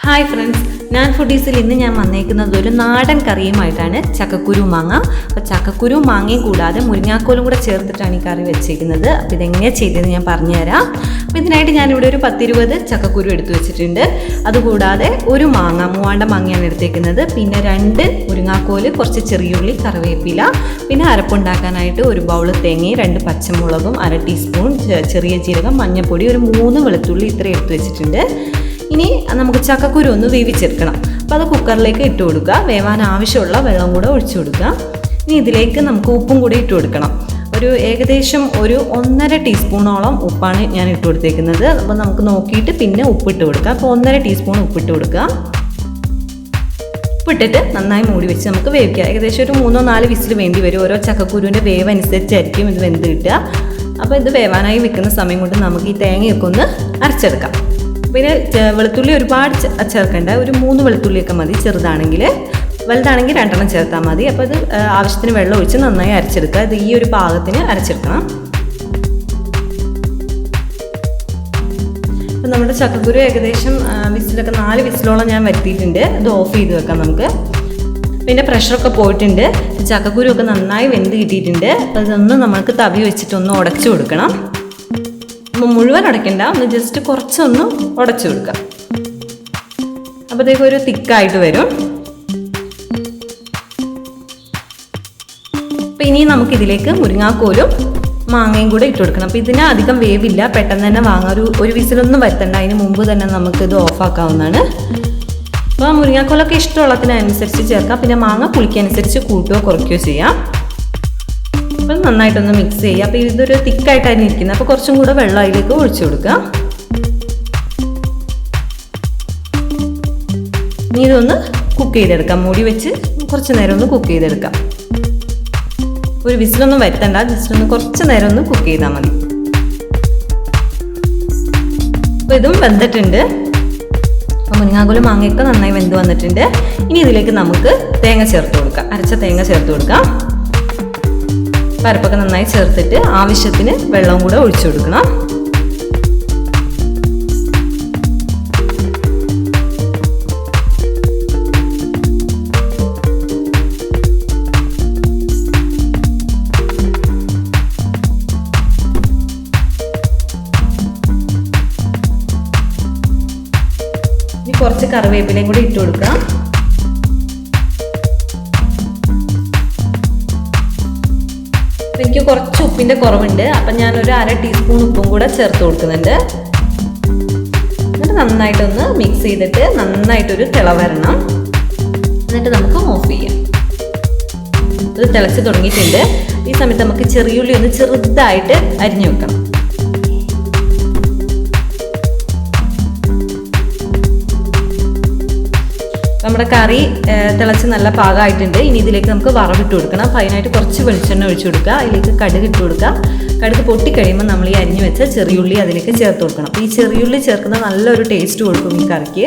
Hi friends, ഞാൻ ഫുഡീസിൽ ഇന്ന് ഞാൻ വന്നേക്കുന്നത് ഒരു നാടൻ കറിയുമായിട്ടാണ് ചക്കക്കുരു മാങ്ങ. അപ്പോൾ ചക്കക്കുരു മാങ്ങയും കൂടാതെ മുരിങ്ങാക്കോലും കൂടെ ചേർത്തിട്ടാണ് ഈ കറി വെച്ചേക്കുന്നത്. അപ്പോൾ ഇതെങ്ങനെയാണ് ചെയ്തതെന്ന് ഞാൻ പറഞ്ഞുതരാം. അപ്പോൾ ഇതിനായിട്ട് ഞാനിവിടെ ഒരു 10-20 ചക്കക്കുരു എടുത്തു വെച്ചിട്ടുണ്ട്. അതുകൂടാതെ ഒരു മാങ്ങ, മൂവാണ്ട മാങ്ങയാണ് എടുത്തേക്കുന്നത്. പിന്നെ 2 മുരിങ്ങാക്കോല്, കുറച്ച് ചെറിയുള്ളി, കറിവേപ്പില, പിന്നെ അരപ്പുണ്ടാക്കാനായിട്ട് ഒരു ബൗൾ തേങ്ങയും 2 പച്ചമുളകും, 1/2 ടീസ്പൂൺ ചെറിയ ജീരകം, മഞ്ഞൾപ്പൊടി, ഒരു 3 വെളുത്തുള്ളി ഇത്രയും എടുത്തു വെച്ചിട്ടുണ്ട്. ഇനി നമുക്ക് ചക്കക്കുരു ഒന്ന് വേവിച്ചെടുക്കണം. അപ്പോൾ അത് കുക്കറിലേക്ക് ഇട്ട് കൊടുക്കുക. വേവാൻ ആവശ്യമുള്ള വെള്ളം കൂടെ ഒഴിച്ചു കൊടുക്കുക. ഇനി ഇതിലേക്ക് നമുക്ക് ഉപ്പും കൂടി ഇട്ട് കൊടുക്കണം. ഏകദേശം ഒരു 1.5 ടീസ്പൂണോളം ഉപ്പാണ് ഞാൻ ഇട്ട് കൊടുത്തേക്കുന്നത്. അപ്പോൾ നമുക്ക് നോക്കിയിട്ട് പിന്നെ ഉപ്പിട്ട് കൊടുക്കുക. അപ്പോൾ 1.5 ടീസ്പൂൺ ഉപ്പിട്ട് കൊടുക്കുക. ഉപ്പിട്ടിട്ട് നന്നായി മൂടി വെച്ച് നമുക്ക് വേവിക്കാം. ഏകദേശം ഒരു 3-4 വിസിൽ വേണ്ടി വരും. ഓരോ ചക്കക്കുരുവിൻ്റെ വേവ് അനുസരിച്ചായിരിക്കും ഇത് വെന്ത് കിട്ടുക. അപ്പോൾ ഇത് വേവാനായി വെക്കുന്ന സമയം കൊണ്ട് നമുക്ക് ഈ തേങ്ങയൊക്കെ ഒന്ന് അരച്ചെടുക്കാം. പിന്നെ വെളുത്തുള്ളി ഒരുപാട് ചേർക്കേണ്ട, ഒരു 3 വെളുത്തുള്ളിയൊക്കെ മതി. ചെറുതാണെങ്കിൽ, വലുതാണെങ്കിൽ 2 ചേർത്താൽ മതി. അപ്പോൾ ഇത് ആവശ്യത്തിന് വെള്ളം ഒഴിച്ച് നന്നായി അരച്ചെടുക്കുക. ഇത് ഈ ഒരു പാകത്തിന് അരച്ചെടുക്കണം. അപ്പോൾ നമ്മുടെ ചക്കക്കുരു ഏകദേശം വിസിലൊക്കെ 4 വിസിലോളം ഞാൻ വരുത്തിയിട്ടുണ്ട്. ഇത് ഓഫ് ചെയ്ത് വെക്കാം നമുക്ക്. പിന്നെ പ്രഷറൊക്കെ പോയിട്ടുണ്ട്. ചക്കക്കുരു ഒക്കെ നന്നായി വെന്ത് കിട്ടിയിട്ടുണ്ട്. അപ്പോൾ ഇതൊന്ന് നമുക്ക് തവി വെച്ചിട്ടൊന്ന് ഉടച്ചു കൊടുക്കണം. മുഴുവൻ ഉടയ്ക്കണ്ട, ഒന്ന് ജസ്റ്റ് കുറച്ചൊന്ന് ഉടച്ചു കൊടുക്കാം. അപ്പോഴത്തേക്ക് ഒരു തിക്കായിട്ട് വരും. അപ്പം ഇനി നമുക്കിതിലേക്ക് മുരിങ്ങാക്കോലും മാങ്ങയും കൂടെ ഇട്ട് കൊടുക്കണം. അപ്പോൾ ഇതിന് അധികം വേവില്ല, പെട്ടെന്ന് തന്നെ വാങ്ങാം. ഒരു വിസിലൊന്നും വരുത്തണ്ട, അതിന് മുമ്പ് തന്നെ നമുക്കിത് ഓഫാക്കാവുന്നതാണ്. അപ്പോൾ മുരിങ്ങാക്കോലൊക്കെ ഇഷ്ടമുള്ളതിനനുസരിച്ച് ചേർക്കാം. പിന്നെ മാങ്ങ പുളിക്കനുസരിച്ച് കൂട്ടുകയോ കുറയ്ക്കുകയോ ചെയ്യാം. അപ്പം നന്നായിട്ടൊന്ന് മിക്സ് ചെയ്യുക. അപ്പോൾ ഇതൊരു തിക്കായിട്ടാണ് ഇരിക്കുന്നത്. അപ്പോൾ കുറച്ചും കൂടെ വെള്ളം അതിലേക്ക് ഒഴിച്ചു കൊടുക്കുക. ഇനി ഇതൊന്ന് കുക്ക് ചെയ്തെടുക്കാം. മൂടി വെച്ച് കുറച്ച് നേരം ഒന്ന് കുക്ക് ചെയ്തെടുക്കാം. ഒരു വിസിലൊന്നും വരുത്തണ്ട, ജസ്റ്റ് ഒന്ന് കുറച്ച് നേരം ഒന്ന് കുക്ക് ചെയ്താൽ മതി. അപ്പോൾ ഇതും വെന്തിട്ടുണ്ട്. അപ്പോൾ മുരിങ്ങാക്കോലും മാങ്ങയൊക്കെ നന്നായി വെന്ത് വന്നിട്ടുണ്ട്. ഇനി ഇതിലേക്ക് നമുക്ക് തേങ്ങ ചേർത്ത് കൊടുക്കാം. അരച്ച തേങ്ങ ചേർത്ത് കൊടുക്കാം. പരിപ്പൊക്കെ നന്നായി ചേർത്തിട്ട് ആവശ്യത്തിന് വെള്ളവും കൂടെ ഒഴിച്ചു കൊടുക്കണം. ഇനി കുറച്ച് കറിവേപ്പിലയും കൂടി ഇട്ട് കൊടുക്കാം. എനിക്ക് കുറച്ച് ഉപ്പിൻ്റെ കുറവുണ്ട്. അപ്പം ഞാനൊരു 1/2 ടീസ്പൂൺ ഉപ്പും കൂടെ ചേർത്ത് കൊടുക്കുന്നുണ്ട്. എന്നിട്ട് നന്നായിട്ടൊന്ന് മിക്സ് ചെയ്തിട്ട് നന്നായിട്ടൊരു തിള വരണം. എന്നിട്ട് നമുക്ക് ഓഫ് ചെയ്യാം. ഇത് തിളച്ച് തുടങ്ങിയിട്ടുണ്ട്. ഈ സമയത്ത് നമുക്ക് ചെറിയുള്ളി ഒന്ന് ചെറുതായിട്ട് അരിഞ്ഞു വെക്കണം. നമ്മുടെ കറി തിളച്ച് നല്ല പാകമായിട്ടുണ്ട്. ഇനി ഇതിലേക്ക് നമുക്ക് വറവിട്ട് കൊടുക്കണം. അപ്പോൾ അതിനായിട്ട് കുറച്ച് വെളിച്ചെണ്ണ ഒഴിച്ചു കൊടുക്കുക. അതിലേക്ക് കടുക് ഇട്ട് കൊടുക്കുക. കടുക് പൊട്ടിക്കഴിയുമ്പോൾ നമ്മൾ ഈ അരിഞ്ഞു വെച്ച ചെറിയുള്ളി അതിലേക്ക് ചേർത്ത് കൊടുക്കണം. അപ്പോൾ ഈ ചെറിയുള്ളി ചേർക്കുന്നത് നല്ലൊരു ടേസ്റ്റ് കൊടുക്കും ഈ കറിക്ക്.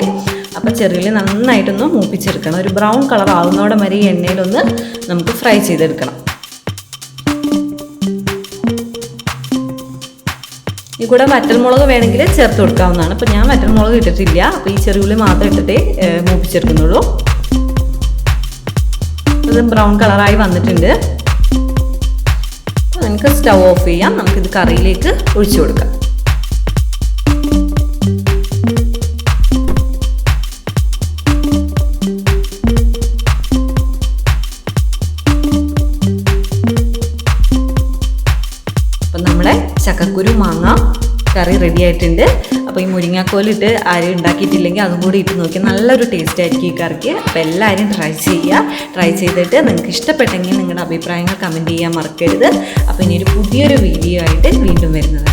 അപ്പോൾ ചെറിയുള്ളി നന്നായിട്ടൊന്ന് മൂപ്പിച്ചെടുക്കണം. ഒരു ബ്രൗൺ കളർ ആവുന്നോടെ വരെ ഈ എണ്ണയിലൊന്ന് നമുക്ക് ഫ്രൈ ചെയ്തെടുക്കണം. ഈ കൂടെ വറ്റൽമുളക് വേണമെങ്കിൽ ചേർത്ത് കൊടുക്കാവുന്നതാണ്. അപ്പോൾ ഞാൻ വറ്റൽമുളക് ഇട്ടിട്ടില്ല. അപ്പോൾ ഈ ചെറിയുള്ളി മാത്രം ഇട്ടിട്ടേ മൂപ്പിച്ചെടുക്കുന്നുള്ളൂ. ഇത് ബ്രൗൺ കളറായി വന്നിട്ടുണ്ട്. അപ്പോൾ നമുക്ക് സ്റ്റവ് ഓഫ് ചെയ്യാം. നമുക്കിത് കറിയിലേക്ക് ഒഴിച്ചു കൊടുക്കാം. അപ്പം നമ്മുടെ ചക്കക്കുരു മാങ്ങ കറി റെഡി ആയിട്ടുണ്ട്. അപ്പോൾ ഈ മുരിങ്ങാക്കോലിട്ട് ആരും ഉണ്ടാക്കിയിട്ടില്ലെങ്കിൽ അതും കൂടി ഇട്ട് നോക്കി നല്ലൊരു ടേസ്റ്റ് ആയിരിക്കും ഈ കറിക്ക്. അപ്പോൾ എല്ലാവരും ട്രൈ ചെയ്യുക. ട്രൈ ചെയ്തിട്ട് നിങ്ങൾക്ക് ഇഷ്ടപ്പെട്ടെങ്കിൽ നിങ്ങളുടെ അഭിപ്രായങ്ങൾ കമൻറ്റ് ചെയ്യാൻ മറക്കരുത്. അപ്പോൾ ഇനി ഒരു പുതിയൊരു വീഡിയോ ആയിട്ട് വീണ്ടും വരുന്നത്.